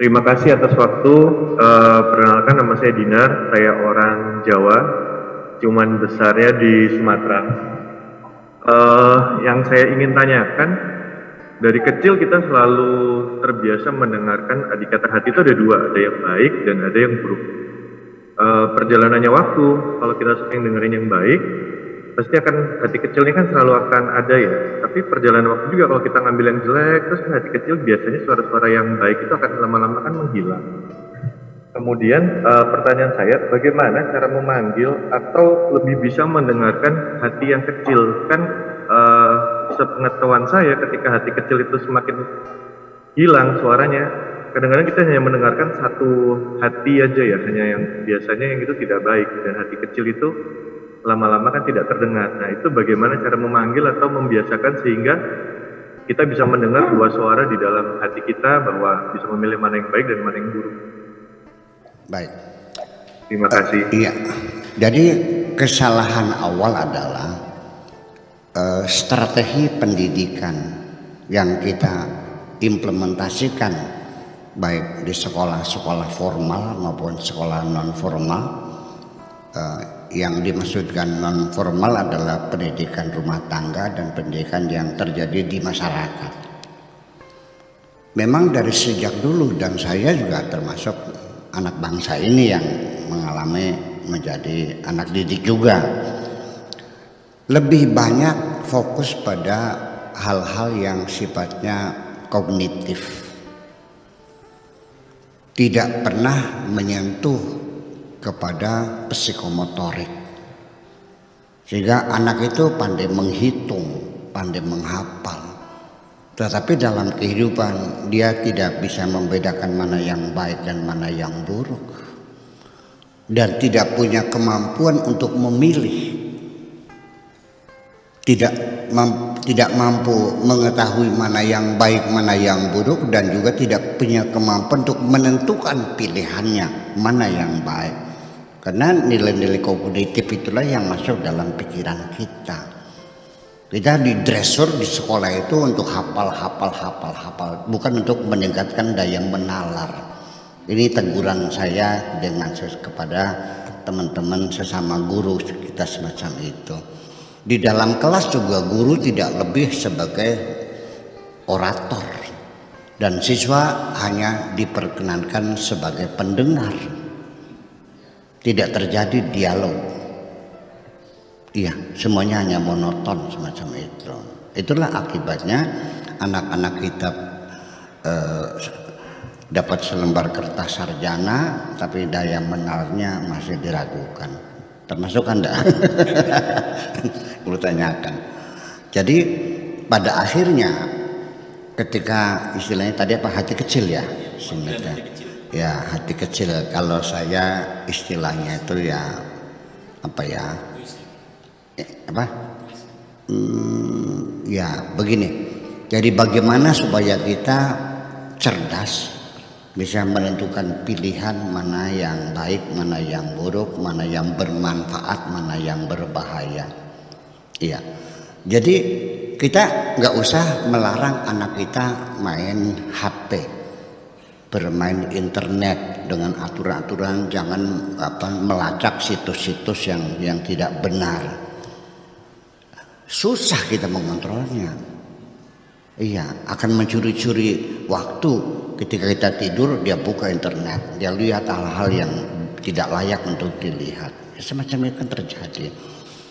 Terima kasih atas waktu. Perkenalkan, nama saya Dinar. Saya orang Jawa, cuman besarnya di Sumatera. Yang saya ingin tanyakan, dari kecil kita selalu terbiasa mendengarkan kata hati itu ada dua, ada yang baik dan ada yang buruk. Perjalanannya waktu, kalau kita sering dengerin yang baik, pasti akan hati kecil ini kan selalu akan ada ya. Tapi perjalanan waktu juga kalau kita ngambil yang jelek, terus hati kecil biasanya suara-suara yang baik itu akan lama-lama kan menghilang. Kemudian pertanyaan saya, bagaimana cara memanggil atau lebih bisa mendengarkan hati yang kecil? Kan sepengetahuan saya ketika hati kecil itu semakin hilang suaranya, kadang-kadang kita hanya mendengarkan satu hati aja ya, hanya yang biasanya yang itu tidak baik, dan hati kecil itu lama-lama kan tidak terdengar. Nah, itu bagaimana cara memanggil atau membiasakan sehingga kita bisa mendengar dua suara di dalam hati kita, bahwa bisa memilih mana yang baik dan mana yang buruk. Baik. Terima kasih. Iya. Jadi kesalahan awal adalah strategi pendidikan yang kita implementasikan baik di sekolah-sekolah formal maupun sekolah non formal. Yang dimaksudkan non formal adalah pendidikan rumah tangga dan pendidikan yang terjadi di masyarakat. Memang dari sejak dulu, dan saya juga termasuk anak bangsa ini yang mengalami menjadi anak didik juga, lebih banyak fokus pada hal-hal yang sifatnya kognitif, tidak pernah menyentuh kepada psikomotorik, sehingga anak itu pandai menghitung, pandai menghafal, tetapi dalam kehidupan dia tidak bisa membedakan mana yang baik dan mana yang buruk, dan tidak punya kemampuan untuk memilih, tidak mampu mengetahui mana yang baik mana yang buruk, dan juga tidak punya kemampuan untuk menentukan pilihannya mana yang baik. Karena nilai-nilai kognitif itulah yang masuk dalam pikiran kita. Kita didresur di sekolah itu untuk hafal, bukan untuk meningkatkan daya menalar. Ini teguran saya dengan kepada teman-teman sesama guru kita semacam itu. Di dalam kelas juga guru tidak lebih sebagai orator, dan siswa hanya diperkenankan sebagai pendengar. Tidak terjadi dialog. Iya, semuanya hanya monoton semacam itu. Itulah akibatnya anak-anak kita dapat selembar kertas sarjana, tapi daya menalarnya masih diragukan. Termasuk Anda. Perlu tanyakan. Jadi pada akhirnya ketika istilahnya tadi apa, hati kecil ya, ya hati kecil. Kalau saya istilahnya itu ya apa ya, ya begini. Jadi bagaimana supaya kita cerdas, bisa menentukan pilihan mana yang baik, mana yang buruk, mana yang bermanfaat, mana yang berbahaya. Iya. Jadi kita nggak usah melarang anak kita main HP, bermain internet dengan aturan-aturan, jangan melacak situs-situs yang tidak benar. Susah kita mengontrolnya. Iya, akan mencuri-curi waktu. Ketika kita tidur, dia buka internet, dia lihat hal-hal yang tidak layak untuk dilihat. Semacam itu kan terjadi.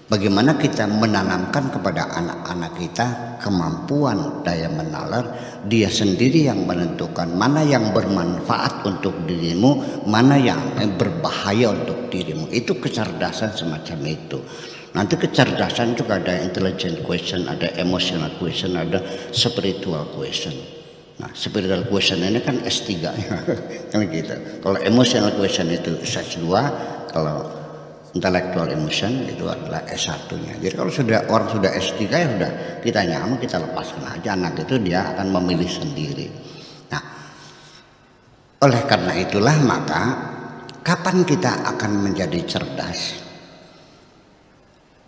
Bagaimana kita menanamkan kepada anak-anak kita kemampuan daya menalar, dia sendiri yang menentukan mana yang bermanfaat untuk dirimu, mana yang berbahaya untuk dirimu. Itu kecerdasan semacam itu. Nanti kecerdasan juga ada intelligent question, ada emotional question, ada spiritual question. Nah, spiritual question ini kan S3 kan gitu. Kalau emotional question itu S2, kalau intellectual emotion itu adalah S1-nya. Jadi kalau orang sudah S3 ya sudah, kita nyaman, kita lepaskan aja anak itu, dia akan memilih sendiri. Nah, oleh karena itulah maka kapan kita akan menjadi cerdas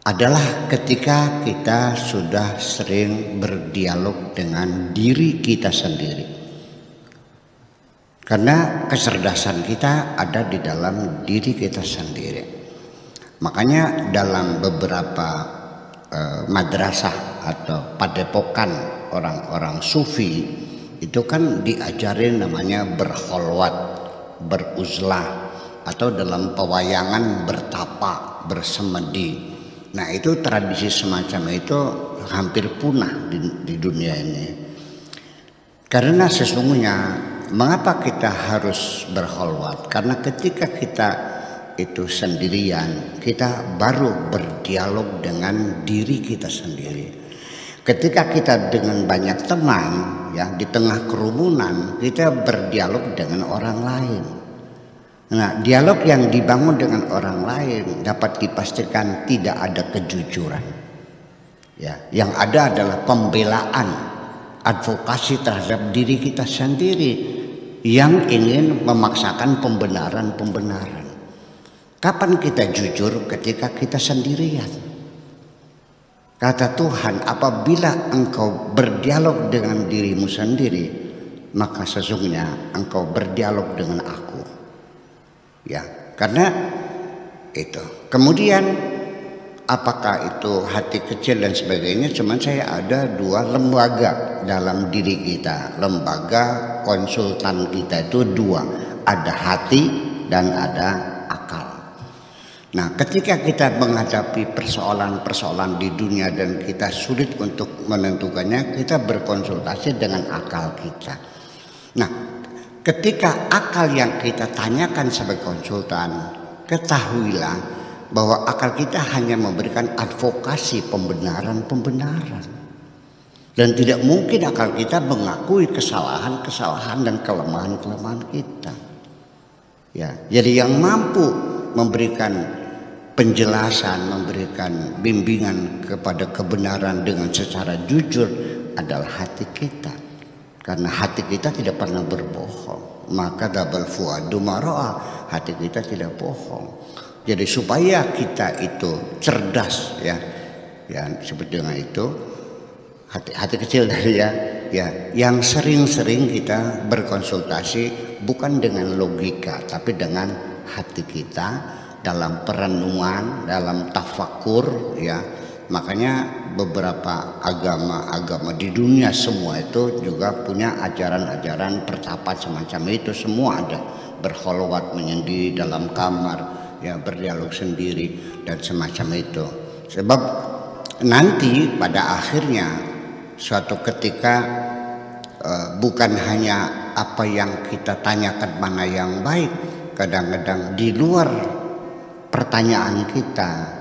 adalah ketika kita sudah sering berdialog dengan diri kita sendiri. Karena kecerdasan kita ada di dalam diri kita sendiri. Makanya dalam beberapa madrasah atau padepokan orang-orang sufi itu kan diajarin namanya berkholwat, beruzlah, atau dalam pewayangan bertapa, bersemedi. Nah itu tradisi semacam itu hampir punah di dunia ini. Karena sesungguhnya mengapa kita harus berkholwat? Karena ketika kita itu sendirian, kita baru berdialog dengan diri kita sendiri. Ketika kita dengan banyak teman, ya di tengah kerumunan, kita berdialog dengan orang lain. Nah, dialog yang dibangun dengan orang lain dapat dipastikan tidak ada kejujuran. Ya, yang ada adalah pembelaan, advokasi terhadap diri kita sendiri yang ingin memaksakan pembenaran-pembenaran. Kapan kita jujur? Ketika kita sendirian. Kata Tuhan, apabila engkau berdialog dengan dirimu sendiri, maka sesungguhnya engkau berdialog dengan aku. Ya, karena itu. Kemudian apakah itu hati kecil dan sebagainya? Cuman saya ada dua lembaga dalam diri kita. Lembaga konsultan kita itu dua. Ada hati dan ada akal. Nah, ketika kita menghadapi persoalan-persoalan di dunia dan kita sulit untuk menentukannya, kita berkonsultasi dengan akal kita. Nah, ketika akal yang kita tanyakan sebagai konsultan, ketahuilah bahwa akal kita hanya memberikan advokasi pembenaran-pembenaran. Dan tidak mungkin akal kita mengakui kesalahan-kesalahan dan kelemahan-kelemahan kita. Ya, jadi yang mampu memberikan penjelasan, memberikan bimbingan kepada kebenaran dengan secara jujur adalah hati kita. Karena hati kita tidak pernah berbohong. Maka dabal fuadu maro'a, hati kita tidak bohong. Jadi supaya kita itu cerdas, ya seperti dengan itu, hati kecil dari ya, yang sering-sering kita berkonsultasi bukan dengan logika, tapi dengan hati kita dalam perenungan, dalam tafakur, ya. Makanya beberapa agama di dunia semua itu juga punya ajaran-ajaran pertapaan semacam itu, semua ada. Berkholwat, menyendiri dalam kamar, ya, berdialog sendiri dan semacam itu. Sebab nanti pada akhirnya suatu ketika bukan hanya apa yang kita tanyakan mana yang baik, kadang-kadang di luar pertanyaan kita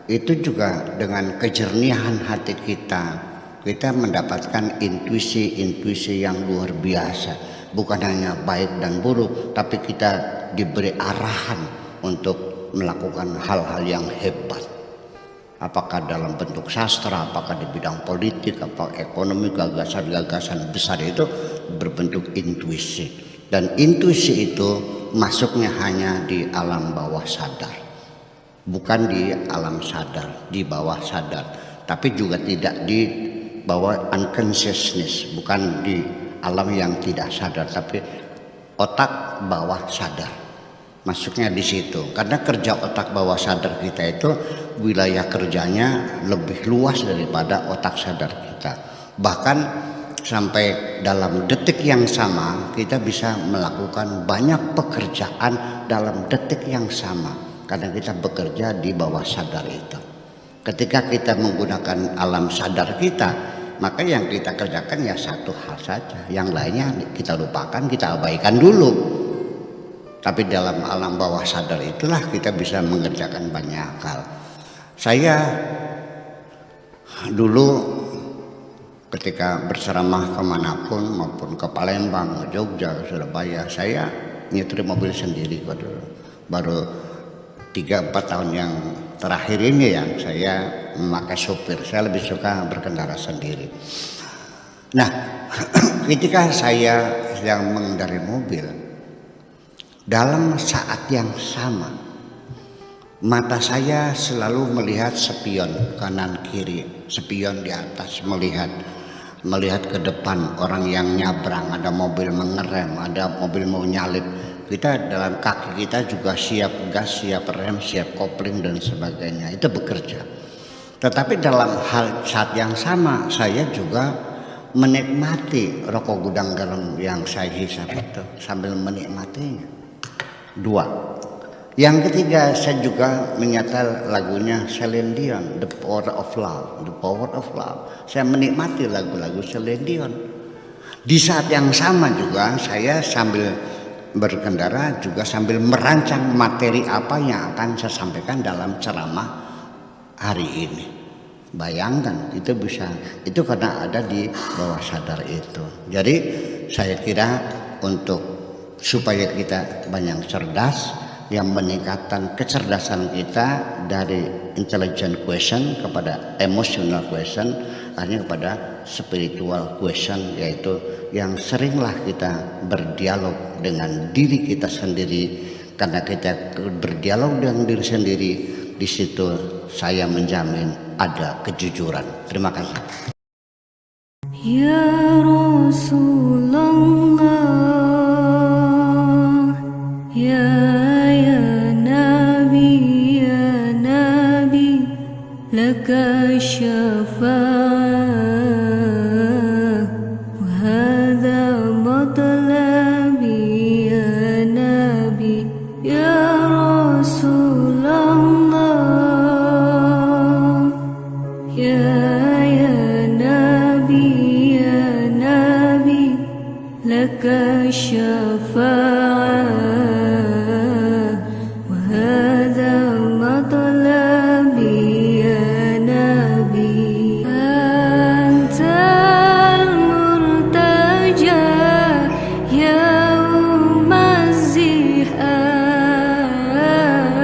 itu juga dengan kejernihan hati kita mendapatkan intuisi yang luar biasa. Bukan hanya baik dan buruk, tapi kita diberi arahan untuk melakukan hal-hal yang hebat. Apakah dalam bentuk sastra, apakah di bidang politik, apakah ekonomi, gagasan-gagasan besar itu berbentuk intuisi. Dan intuisi itu masuknya hanya di alam bawah sadar. Bukan di alam sadar, di bawah sadar, tapi juga tidak di bawah unconsciousness, bukan di alam yang tidak sadar, tapi otak bawah sadar. Masuknya di situ. Karena kerja otak bawah sadar kita itu wilayah kerjanya lebih luas daripada otak sadar kita. Bahkan sampai dalam detik yang sama kita bisa melakukan banyak pekerjaan dalam detik yang sama. Karena kita bekerja di bawah sadar itu. Ketika kita menggunakan alam sadar kita, maka yang kita kerjakan ya satu hal saja. Yang lainnya kita lupakan, kita abaikan dulu. Tapi dalam alam bawah sadar itulah kita bisa mengerjakan banyak hal. Saya dulu ketika berceramah kemanapun, maupun ke Palembang, ke Jogja, ke Surabaya, saya nyetir mobil sendiri kok dulu. Baru 3-4 tahun yang terakhir ini ya saya memakai sopir. Saya lebih suka berkendara sendiri. Nah, ketika saya sedang mengendarai mobil, dalam saat yang sama mata saya selalu melihat spion kanan kiri, spion di atas melihat. melihat ke depan orang yang nyabrang, ada mobil mengerem, ada mobil mau nyalip, kita dalam kaki kita juga siap gas, siap rem, siap kopling dan sebagainya, itu bekerja. Tetapi dalam hal saat yang sama saya juga menikmati rokok gudang garam yang saya hisap itu sambil menikmatinya. Dua. Yang ketiga, saya juga menyetel lagunya Celine Dion, The Power of Love, The Power of Love. Saya menikmati lagu-lagu Celine Dion. Di saat yang sama juga saya sambil berkendara juga sambil merancang materi apa yang akan saya sampaikan dalam ceramah hari ini. Bayangkan itu bisa, itu karena ada di bawah sadar itu. Jadi saya kira untuk supaya kita banyak cerdas, yang meningkatkan kecerdasan kita dari intelligent question kepada emotional question, akhirnya kepada spiritual question, yaitu yang seringlah kita berdialog dengan diri kita sendiri. Karena kita berdialog dengan diri sendiri, di situ saya menjamin ada kejujuran. Terima kasih. Ya Rasulullah, ya لك الشفاعة وهذا مطلبي يا نبي يا رسول الله يا